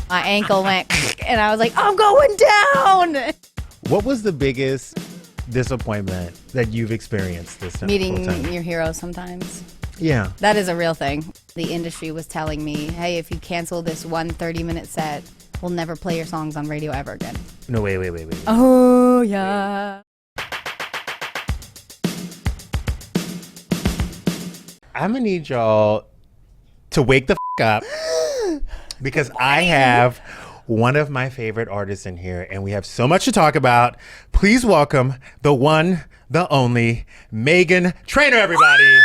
My ankle went and I was like, I'm going down. What was the biggest disappointment that you've experienced this time? Meeting your heroes sometimes. Yeah. That is a real thing. The industry was telling me, hey, if you cancel this 1 30-minute set, we'll never play your songs on radio ever again. No, wait. Oh, yeah. I'm gonna need y'all to wake the up because I have one of my favorite artists in here and we have so much to talk about. Please welcome the one, the only, Meghan Trainor, everybody.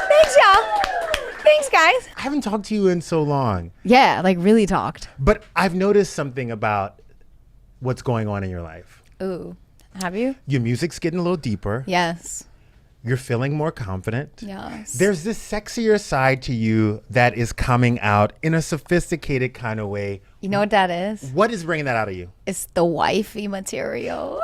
Thanks, y'all. Thanks, guys. I haven't talked to you in so long. Yeah, like really talked. But I've noticed something about what's going on in your life. Ooh, have you? Your music's getting a little deeper. Yes. You're feeling more confident. Yes. There's this sexier side to you that is coming out in a sophisticated kind of way. You know what that is? What is bringing that out of you? It's the wifey material.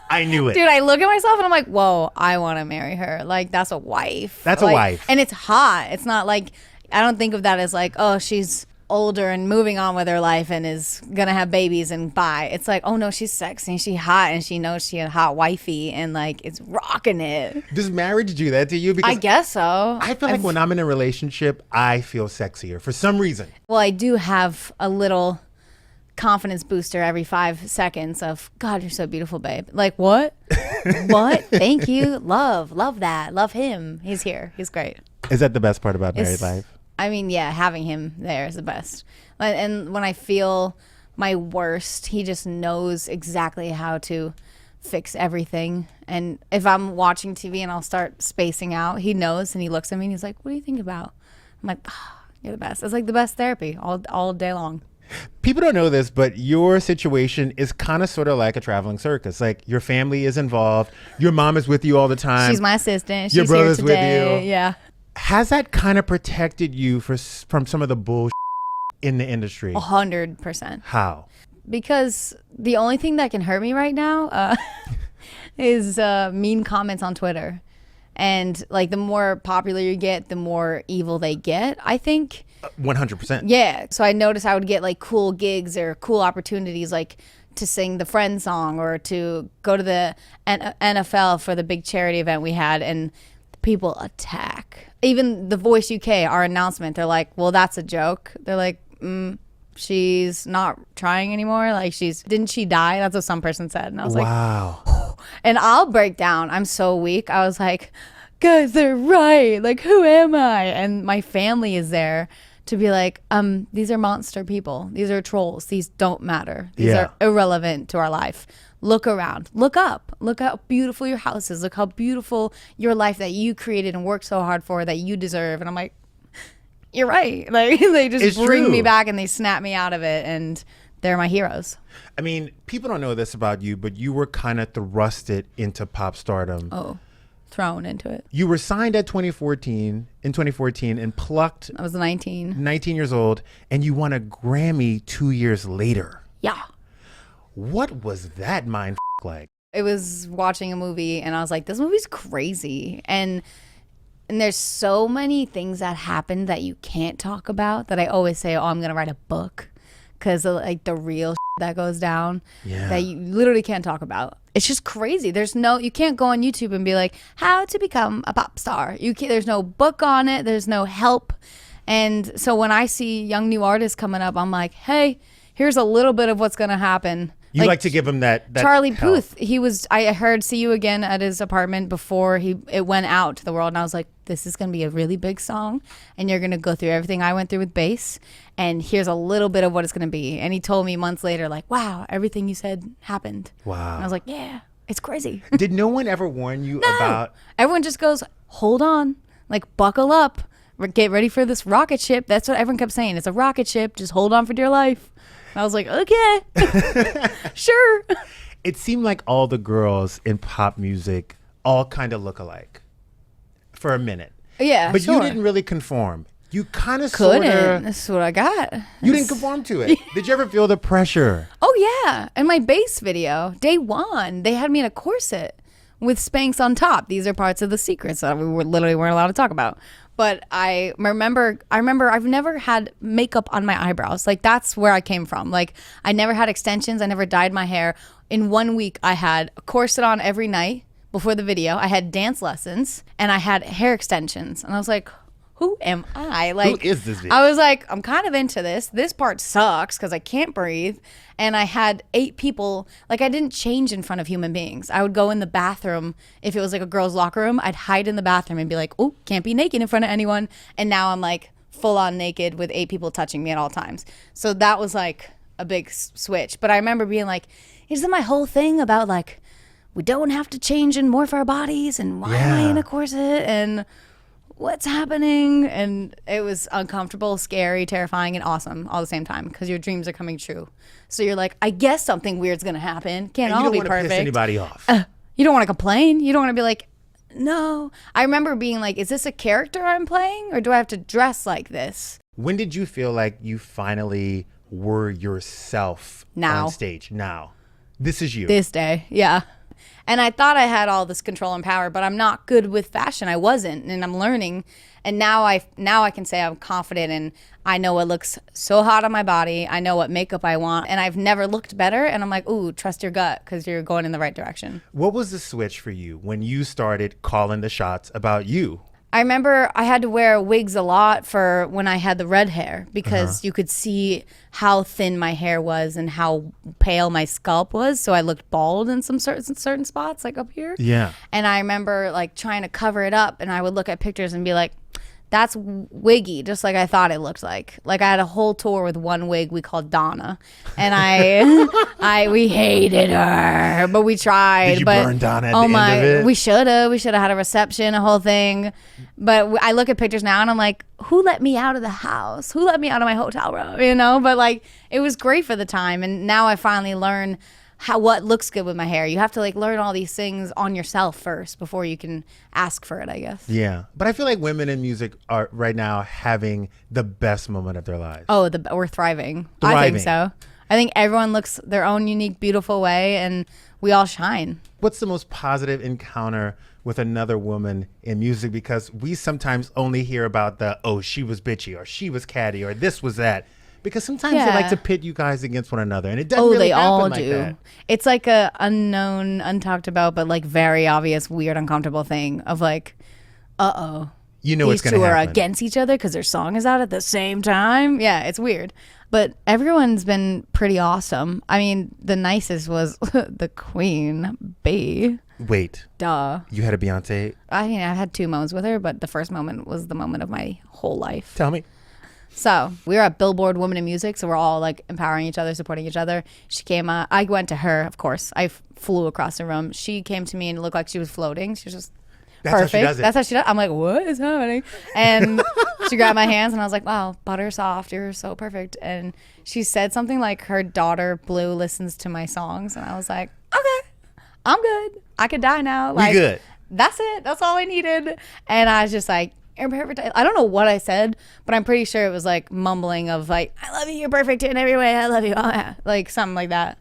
I knew it. Dude, I look at myself and I'm like, whoa, I want to marry her. Like, that's a wife. That's like, a wife. And it's hot. It's not like, I don't think of that as like, oh, she's older and moving on with her life and is going to have babies and bye. It's like, oh no, she's sexy and she's hot and she knows she's a hot wifey and like, it's rocking it. Does marriage do that to you? Because I guess so. I feel like when I'm in a relationship, I feel sexier for some reason. Well, I do have a little confidence booster every 5 seconds of, God, you're so beautiful, babe. Like, what? What? Thank you. Love that. Love him. He's here. He's great. Is that the best part about married life? I mean, yeah, having him there is the best. And when I feel my worst, he just knows exactly how to fix everything. And if I'm watching TV and I'll start spacing out, he knows and he looks at me and he's like, what do you think about? I'm like, oh, you're the best. It's like the best therapy all day long. People don't know this, but your situation is kind of sort of like a traveling circus. Like your family is involved. Your mom is with you all the time. She's my assistant. Your She's brother's here with today. you. Yeah. Has that kind of protected you from some of the bullshit in the industry? 100%. How? Because the only thing that can hurt me right now is mean comments on Twitter. And like the more popular you get, the more evil they get, I think. 100%. Yeah. So I noticed I would get like cool gigs or cool opportunities like to sing the Friends song or to go to the NFL for the big charity event we had, and people attack. Even The Voice UK, our announcement, they're like, well, that's a joke. They're like, she's not trying anymore. Like, didn't she die? That's what some person said. And I was wow. like, and I'll break down. I'm so weak. I was like, guys, they're right. Like, who am I? And my family is there to be like, these are monster people. These are trolls. These don't matter. These are irrelevant to our life. Look around. Look up. Look how beautiful your house is. Look how beautiful your life that you created and worked so hard for that you deserve. And I'm like, you're right. Like, they just bring me back and they snap me out of it, and they're my heroes. I mean, people don't know this about you, but you were kind of thrusted into pop stardom. Oh, thrown into it. You were signed in 2014 and plucked. I was 19 years old, and you won a Grammy 2 years later. Yeah. What was that mind like? It was watching a movie and I was like, this movie's crazy. And there's so many things that happen that you can't talk about that I always say, oh, I'm going to write a book because of like the real that goes down that you literally can't talk about. It's just crazy. You can't go on YouTube and be like, how to become a pop star. There's no book on it. There's no help. And so when I see young new artists coming up, I'm like, hey, here's a little bit of what's going to happen. You like to give him that Charlie help. Puth, I heard See You Again at his apartment before it went out to the world, and I was like, this is going to be a really big song, and you're going to go through everything I went through with bass, and here's a little bit of what it's going to be. And he told me months later, like, wow, everything you said happened. Wow. And I was like, yeah, it's crazy. Did no one ever warn you about? Everyone just goes, hold on, like, buckle up, get ready for this rocket ship. That's what everyone kept saying. It's a rocket ship. Just hold on for dear life. And I was like, okay, sure. It seemed like all the girls in pop music all kind of look alike for a minute. Yeah, but sure. you didn't really conform. You kind of couldn't. That's what I got. You didn't conform to it. Did you ever feel the pressure? Oh yeah, in my bass video, day one, they had me in a corset with Spanx on top. These are parts of the secrets that we literally weren't allowed to talk about. But I remember I've never had makeup on my eyebrows. Like that's where I came from. Like I never had extensions. I never dyed my hair. In 1 week, I had a corset on every night before the video. I had dance lessons and I had hair extensions. And I was like, who am I? Like, who is this bitch? I was like, I'm kind of into this. This part sucks because I can't breathe. And I had 8 people. Like, I didn't change in front of human beings. I would go in the bathroom. If it was like a girl's locker room, I'd hide in the bathroom and be like, oh, can't be naked in front of anyone. And now I'm like full on naked with 8 people touching me at all times. So that was like a big switch. But I remember being like, isn't my whole thing about like, we don't have to change and morph our bodies? And why am I in a corset? And what's happening? And it was uncomfortable, scary, terrifying, and awesome all the same time because your dreams are coming true. So you're like, I guess something weird's gonna happen. Can't all be perfect. You don't want to piss anybody off. You don't want to complain. You don't want to be like, no. I remember being like, is this a character I'm playing or do I have to dress like this? When did you feel like you finally were yourself on stage? Now. This is you. This day, yeah. And I thought I had all this control and power, but I'm not good with fashion. I wasn't, and I'm learning. And now I can say I'm confident, and I know what looks so hot on my body. I know what makeup I want, and I've never looked better. And I'm like, ooh, trust your gut because you're going in the right direction. What was the switch for you when you started calling the shots about you? I remember I had to wear wigs a lot for when I had the red hair because you could see how thin my hair was and how pale my scalp was. So I looked bald in some certain spots, like up here. Yeah. And I remember like trying to cover it up, and I would look at pictures and be like, that's wiggy, just like I thought it looked like. Like I had a whole tour with one wig we called Donna, and we hated her, but we tried. Did you but burn Donna at the end of it? We should have had a reception, a whole thing. But I look at pictures now and I'm like, who let me out of the house? Who let me out of my hotel room? You know, but like it was great for the time, and now I finally learn what looks good with my hair. You have to like learn all these things on yourself first before you can ask for it, I guess. Yeah. But I feel like women in music are right now having the best moment of their lives. Oh, we're thriving. I think so. I think everyone looks their own unique, beautiful way, and we all shine. What's the most positive encounter with another woman in music? Because we sometimes only hear about she was bitchy, or she was catty, or this was that. Because sometimes they like to pit you guys against one another, and it doesn't really happen like that. It's like a unknown, untalked about, but like very obvious, weird, uncomfortable thing of like, you know what's going to happen. These two are against each other because their song is out at the same time. Yeah, it's weird. But everyone's been pretty awesome. I mean, the nicest was the Queen Bee. Wait. Duh. You had a Beyonce? I mean, I had 2 moments with her, but the first moment was the moment of my whole life. Tell me. So we were at Billboard Women in Music, so we're all like empowering each other, supporting each other. She came, I went to her, of course. I flew across the room. She came to me and it looked like she was floating. She was just perfect. How she does it. That's how she does it. I'm like, what is happening? And she grabbed my hands and I was like, wow, butter soft. You're so perfect. And she said something like her daughter Blue listens to my songs. And I was like, okay, I'm good. I could die now. Like, we good. That's it. That's all I needed. And I was just like, you're perfect. I don't know what I said, but I'm pretty sure it was like mumbling of like, I love you. You're perfect in every way. I love you. Oh, yeah. Like something like that.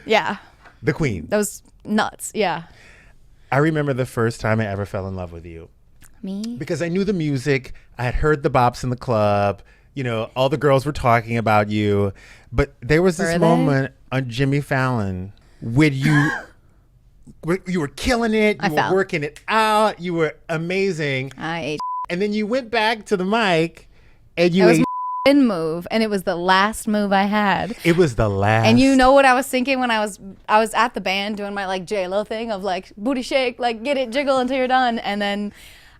Yeah. The Queen. That was nuts. Yeah. I remember the first time I ever fell in love with you. Me? Because I knew the music. I had heard the bops in the club. You know, all the girls were talking about you. But there was this moment on Jimmy Fallon where you were killing it. You were working it out. You were amazing. I ate. And then you went back to the mic and you ate. Move, and it was the last move I had. It was the last. And you know what I was thinking when I was at the band doing my like J-Lo thing of like booty shake, like get it, jiggle until you're done. And then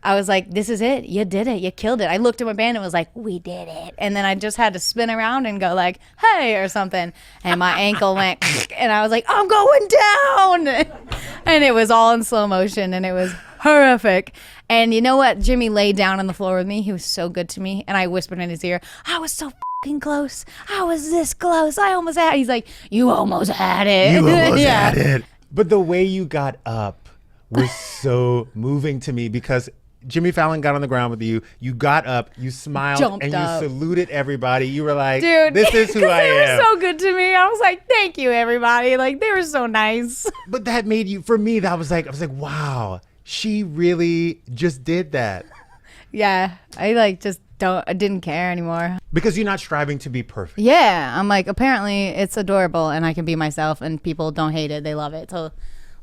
I was like, this is it. You did it. You killed it. I looked at my band and was like, we did it. And then I just had to spin around and go like, hey, or something. And my ankle went, and I was like, I'm going down. And it was all in slow motion, and it was horrific. And you know what? Jimmy laid down on the floor with me. He was so good to me. And I whispered in his ear, I was so fucking close. I was this close. I almost had it. He's like, you almost had it. You almost had it. But the way you got up was so moving to me because Jimmy Fallon got on the ground with you. You got up, you smiled, Jumped and up. you saluted everybody. You were like, dude, this is who I am. They were so good to me. I was like, thank you, everybody. Like, they were so nice. But that made you, for me, I was like, wow. She really just did that. Yeah, I like just I didn't care anymore. Because you're not striving to be perfect. Yeah, I'm like, apparently it's adorable and I can be myself and people don't hate it, they love it. So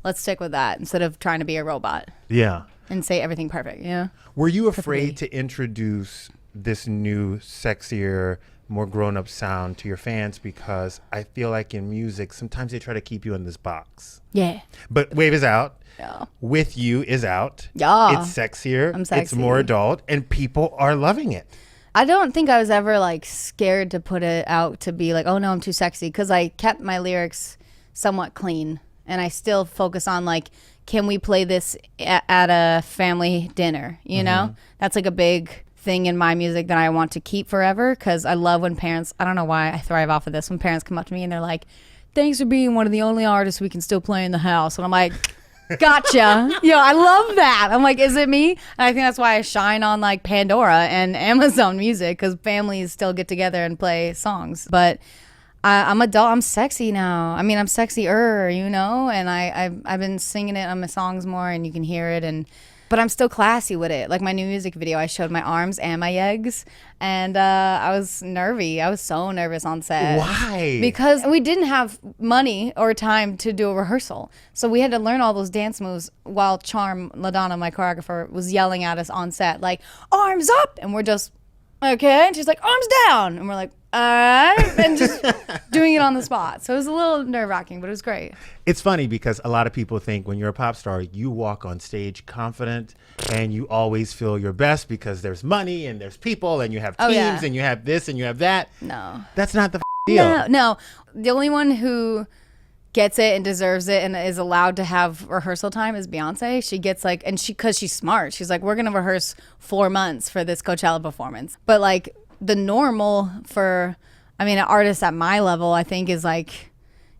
let's stick with that instead of trying to be a robot. Yeah. And say everything perfect, you know? Were you afraid to introduce this new, sexier, more grown-up sound to your fans? Because I feel like in music, sometimes they try to keep you in this box. Yeah. But Wave is out. Yeah. With You is out. Yeah. It's sexier. I'm sexy. It's more adult. And people are loving it. I don't think I was ever like scared to put it out to be like, oh no, I'm too sexy. Because I kept my lyrics somewhat clean. And I still focus on like, can we play this at a family dinner? You know? That's like a big thing in my music that I want to keep forever. Because I love when parents, I don't know why I thrive off of this. When parents come up to me and they're like, thanks for being one of the only artists we can still play in the house. And I'm like, gotcha. Yo, I love that. I'm like, is it me? And I think that's why I shine on like Pandora and Amazon Music, because families still get together and play songs. But I'm adult. I'm sexy now. I mean, I'm sexier, you know. And I've been singing it on my songs more, and you can hear it. But I'm still classy with it. Like my new music video, I showed my arms and my legs, and I was nervy. I was so nervous on set. Why? Because we didn't have money or time to do a rehearsal. So we had to learn all those dance moves while Charm LaDonna, my choreographer, was yelling at us on set, like, arms up! And we're just, okay. And she's like, arms down! And we're like, all right. And just doing it on the spot. So it was a little nerve-wracking, but it was great. It's funny because a lot of people think when you're a pop star, you walk on stage confident and you always feel your best because there's money and there's people and you have teams and you have this and you have that. No. That's not the deal. No. The only one who gets it and deserves it and is allowed to have rehearsal time is Beyonce. She gets like, and because she's smart, she's like, we're going to rehearse 4 months for this Coachella performance. But like the normal for, I mean, an artist at my level, I think is like,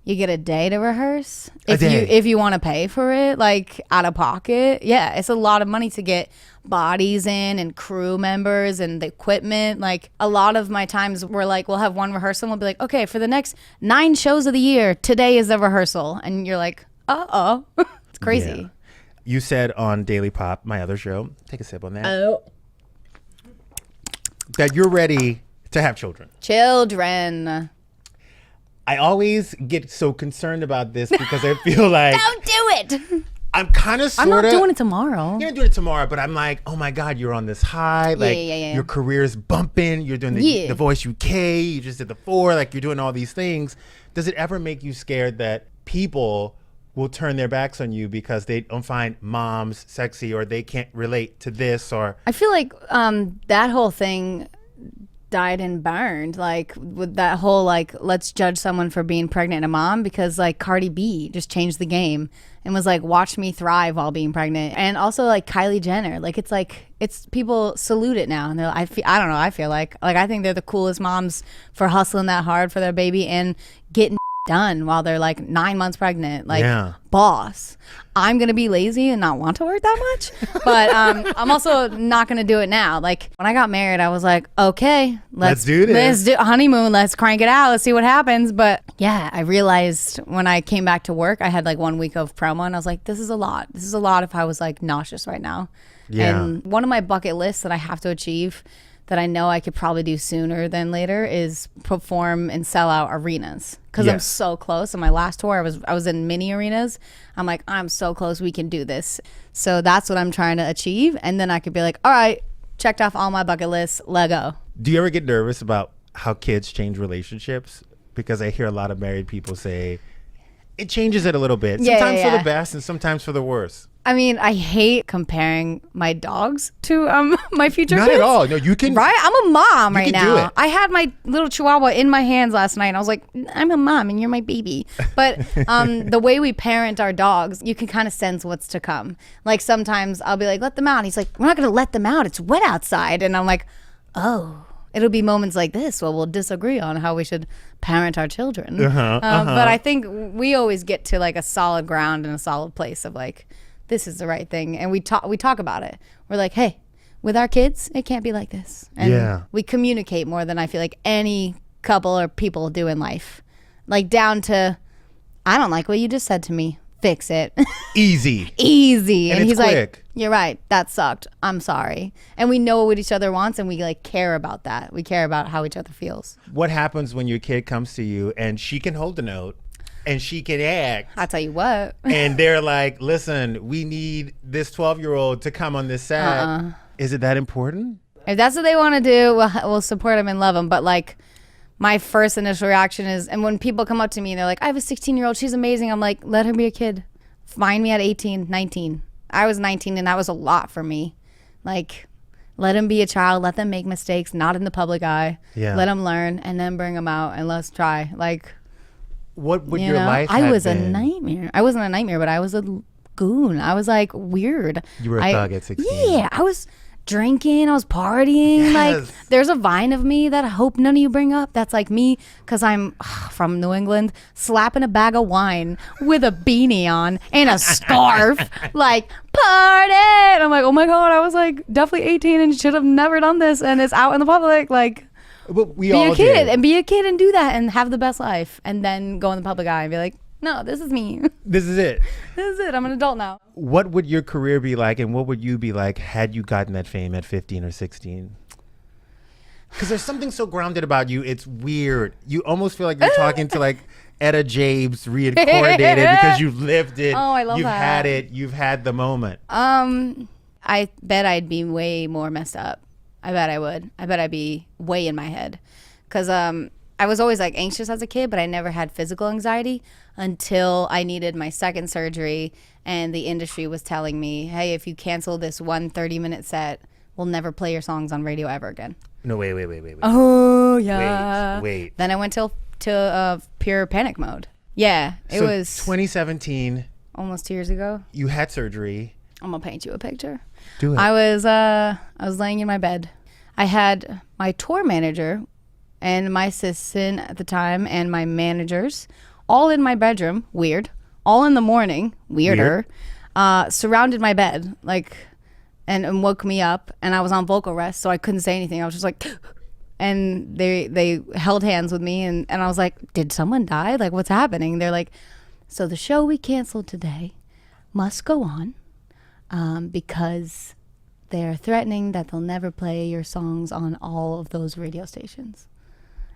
you get a day to rehearse if you want to pay for it, like out of pocket. Yeah, it's a lot of money to get bodies in and crew members and the equipment. Like a lot of my times we're like, we'll have one rehearsal and we'll be like, okay, for the next 9 shows of the year, today is the rehearsal. And you're like, uh-oh. It's crazy. Yeah. You said on Daily Pop, my other show, take a sip on that, that you're ready to have children. Children. I always get so concerned about this because I feel like Don't do it. I'm kind of sort of. I'm not doing it tomorrow. You're not doing it tomorrow, but I'm like, oh my God, you're on this high. Like your career's bumping. You're doing the Voice UK. You just did the 4. Like you're doing all these things. Does it ever make you scared that people will turn their backs on you because they don't find moms sexy or they can't relate to this? Or I feel like that whole thing died and burned, like with that whole like, let's judge someone for being pregnant and a mom, because like Cardi B just changed the game and was like, watch me thrive while being pregnant. And also like Kylie Jenner, like it's people salute it now, and they're I don't know, I feel like I think they're the coolest moms for hustling that hard for their baby and getting done while they're like 9 months pregnant. Like boss. I'm gonna be lazy and not want to work that much, but I'm also not gonna do it now. Like when I got married, I was like, okay, let's do this. Let's do honeymoon. Let's crank it out. Let's see what happens. But yeah, I realized when I came back to work, I had like 1 week of promo, and I was like, this is a lot. This is a lot if I was like nauseous right now. Yeah. And one of my bucket lists that I have to achieve, that I know I could probably do sooner than later, is perform and sell out arenas, because I'm so close. On my last tour, I was in mini arenas. I'm like, I'm so close, we can do this. So that's what I'm trying to achieve, and then I could be like, all right, checked off all my bucket lists, let go. Do you ever get nervous about how kids change relationships? Because I hear a lot of married people say it changes it a little bit, sometimes for the best and sometimes for the worse. I mean, I hate comparing my dogs to my future kids. Not at all. No, you can. Right? I'm a mom right now. Do it. I had my little chihuahua in my hands last night, and I was like, I'm a mom and you're my baby. But the way we parent our dogs, you can kind of sense what's to come. Like sometimes I'll be like, let them out. He's like, we're not going to let them out. It's wet outside. And I'm like, oh. It'll be moments like this where we'll disagree on how we should parent our children. But I think we always get to like a solid ground and a solid place of like, this is the right thing, and we talk about it. We're like, hey, with our kids, it can't be like this. And we communicate more than I feel like any couple or people do in life. Like down to, I don't like what you just said to me. fix it. Easy. Easy. And it's he's quick. like, you're right. That sucked. I'm sorry. And we know what each other wants, and we like care about that. We care about how each other feels. What happens when your kid comes to you and she can hold the note and she can act? I'll tell you what. And they're like, listen, we need this 12-year-old to come on this set. Is it that important? If that's what they want to do, we'll support them and love them. But like, my first initial reaction is, and when people come up to me and they're like, I have a 16-year-old, she's amazing. I'm like, let her be a kid. Find me at 18, 19. I was 19 and that was a lot for me. Like, let them be a child. Let them make mistakes, not in the public eye. Yeah. Let them learn and then bring them out and let's try. Like, what would your life have I was been? a nightmare. I wasn't a nightmare, but I was a goon. I was like weird. You were a thug at 16. Yeah, I was drinking, I was partying. Yes. Like, there's a vine of me that I hope none of you bring up. That's like me, because I'm from New England, slapping a bag of wine with a beanie on and a scarf, like, party. And I'm like, oh my God, I was like definitely 18 and should have never done this. And it's out in the public. Like, But we be all a kid did. and be a kid and do that and have the best life. And then go in the public eye and be like, no, this is me. This is it. This is it. I'm an adult now. What would your career be like, and what would you be like had you gotten that fame at 15 or 16? Because there's something so grounded about you. It's weird. You almost feel like you're talking to like Etta James reincarnated because you've lived it. Oh, I love you've that. had it. You've had the moment. I bet I'd be way more messed up. I bet I would. I bet I'd be way in my head. Because I was always like anxious as a kid, but I never had physical anxiety until I needed my second surgery and the industry was telling me, hey, if you cancel this 1 30-minute set, we'll never play your songs on radio ever again. No, wait. Oh, yeah. Wait. Then I went to pure panic mode. Yeah, it So was 2017, almost 2 years ago. you had surgery. I'm gonna paint you a picture. Do it. I was laying in my bed. I had my tour manager and my assistant at the time and my managers all in my bedroom. Weird. All in the morning. Weirder. Surrounded my bed, like, and woke me up, and I was on vocal rest, so I couldn't say anything. I was just like, and they held hands with me, and I was like, did someone die? Like, what's happening? They're like, so the show we canceled today must go on because they're threatening that they'll never play your songs on all of those radio stations.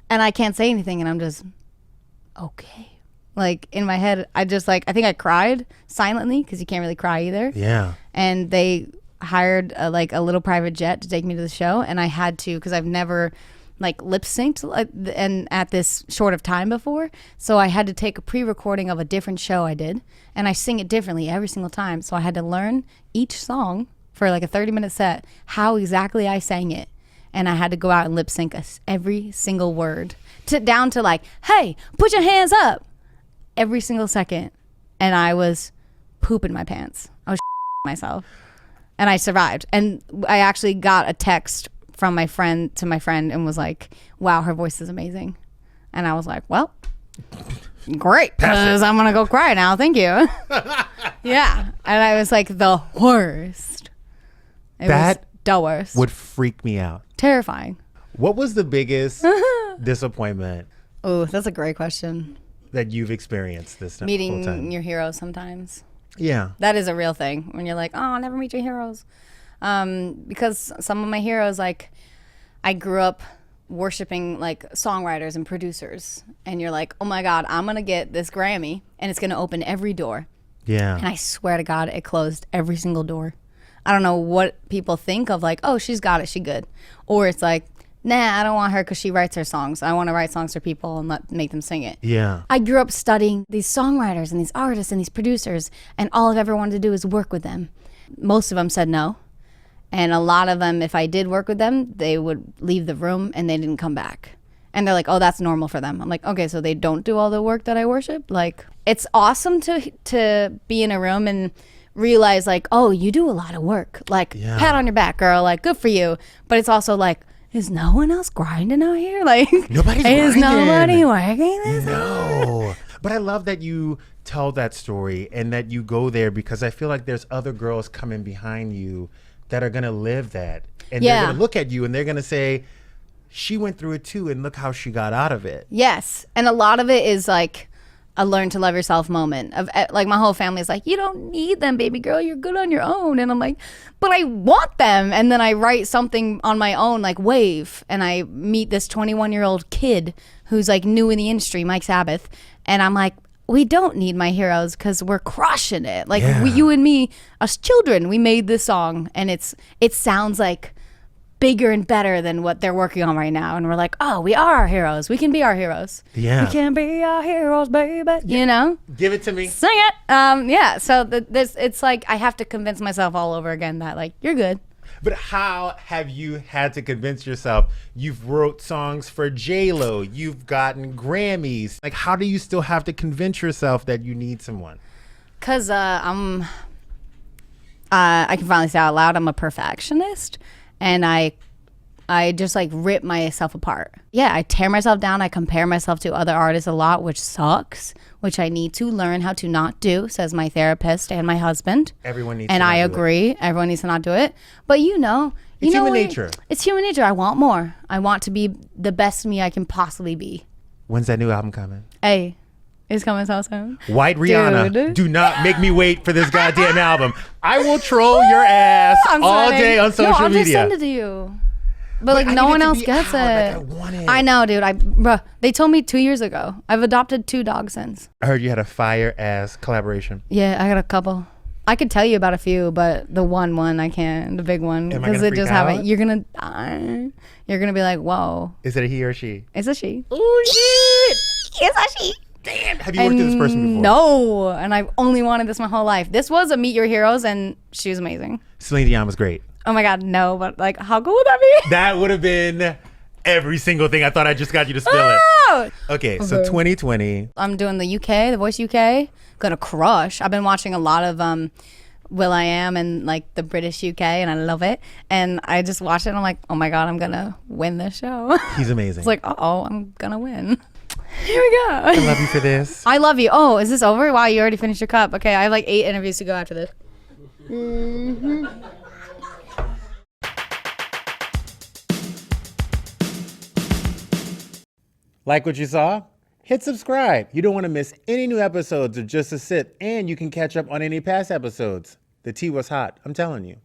And I can't say anything, and I'm just, okay. Like, in my head, I think I cried silently, because you can't really cry either. Yeah. And they hired a little private jet to take me to the show, and I had to, because I've never like lip synced and at this short of time before, so I had to take a pre-recording of a different show I did, and I sing it differently every single time, so I had to learn each song for like a 30-minute set how exactly I sang it, and I had to go out and lip sync every single word down to like, hey, put your hands up, every single second. And I was pooping my pants. I was myself. And I survived. And I actually got a text from my friend to my friend and was like, wow, her voice is amazing. And I was like, well, great, because I'm going to go cry now. Thank you. Yeah. And I was like the worst. It was the worst. Would freak me out. Terrifying. What was the biggest disappointment Oh, that's a great question. that you've experienced this whole time? Meeting your heroes sometimes. Yeah. That is a real thing when you're like, oh, I'll never meet your heroes. Because some of my heroes, like, I grew up worshiping like songwriters and producers, and you're like, oh my God, I'm going to get this Grammy and it's going to open every door. Yeah. And I swear to God, it closed every single door. I don't know what people think of, like, oh, she's got it, she good. Or it's like, nah, I don't want her because she writes her songs. I want to write songs for people and make them sing it. Yeah. I grew up studying these songwriters and these artists and these producers, and all I've ever wanted to do is work with them. Most of them said no. And a lot of them, if I did work with them, they would leave the room and they didn't come back. And they're like, oh, that's normal for them. I'm like, okay, so they don't do all the work that I worship? Like, it's awesome to be in a room and realize, like, oh, you do a lot of work. Like, pat on your back, girl. Like, good for you. But it's also like, is no one else grinding out here? Like, Nobody's is grinding. nobody working this? No. But I love that you tell that story and that you go there, because I feel like there's other girls coming behind you that are going to live that. And they're going to look at you and they're going to say, she went through it too, and look how she got out of it. Yes. And a lot of it is like a learn to love yourself moment of like my whole family is like, you don't need them, baby girl, you're good on your own. And I'm like, but I want them. And then I write something on my own like Wave, and I meet this 21-year-old kid who's like new in the industry, Mike Sabbath, and I'm like, we don't need my heroes because we're crushing it. Like you and me, us children, we made this song, and it sounds like bigger and better than what they're working on right now. And we're like, oh, we are our heroes. We can be our heroes. Yeah. We can be our heroes, baby. You know? Give it to me. Sing it. Yeah. So it's like I have to convince myself all over again that like, you're good. But how have you had to convince yourself? You've wrote songs for J-Lo. You've gotten Grammys. Like, how do you still have to convince yourself that you need someone? Because I can finally say out loud, I'm a perfectionist. And I just like rip myself apart. Yeah, I tear myself down. I compare myself to other artists a lot, which sucks, which I need to learn how to not do, says my therapist and my husband. Everyone needs and to I not do agree. it. Everyone needs to not do it. But you know human nature. It's human nature. I want more. I want to be the best me I can possibly be. When's that new album coming? Hey, it's coming so soon. White Rihanna, Dude. do not make me wait for this goddamn album. I will troll your ass all day on social I'll media. just send it to you. But like I no need it one to else be gets out. it. Like, I want it. I know, dude. Bruh, they told me 2 years ago. I've adopted 2 dogs since. I heard you had a fire ass collaboration. Yeah, I got a couple. I could tell you about a few, but the one I can't. The big one, Am I because gonna it just freak out? happened. You're gonna die. You're gonna be like, whoa. Is it a he or she? It's a she. Oh shit! It's a she. Damn. Have you worked with this person before? No, and I've only wanted this my whole life. This was a Meet Your Heroes, and she was amazing. Celine Dion was great. Oh my God, no, but like, how cool would that be? That would have been every single thing. I thought I just got you to spill it. Okay, so 2020. I'm doing the UK, The Voice UK. Gonna crush. I've been watching a lot of Will I Am and like the British UK, and I love it. And I just watched it, and I'm like, oh my God, I'm gonna win this show. He's amazing. It's like, I'm gonna win. Here we go. I love you for this. I love you. Oh, is this over? Wow, you already finished your cup. Okay, I have like 8 interviews to go after this. Mm-hmm. Like what you saw? Hit subscribe. You don't want to miss any new episodes or just a sip, and you can catch up on any past episodes. The tea was hot, I'm telling you.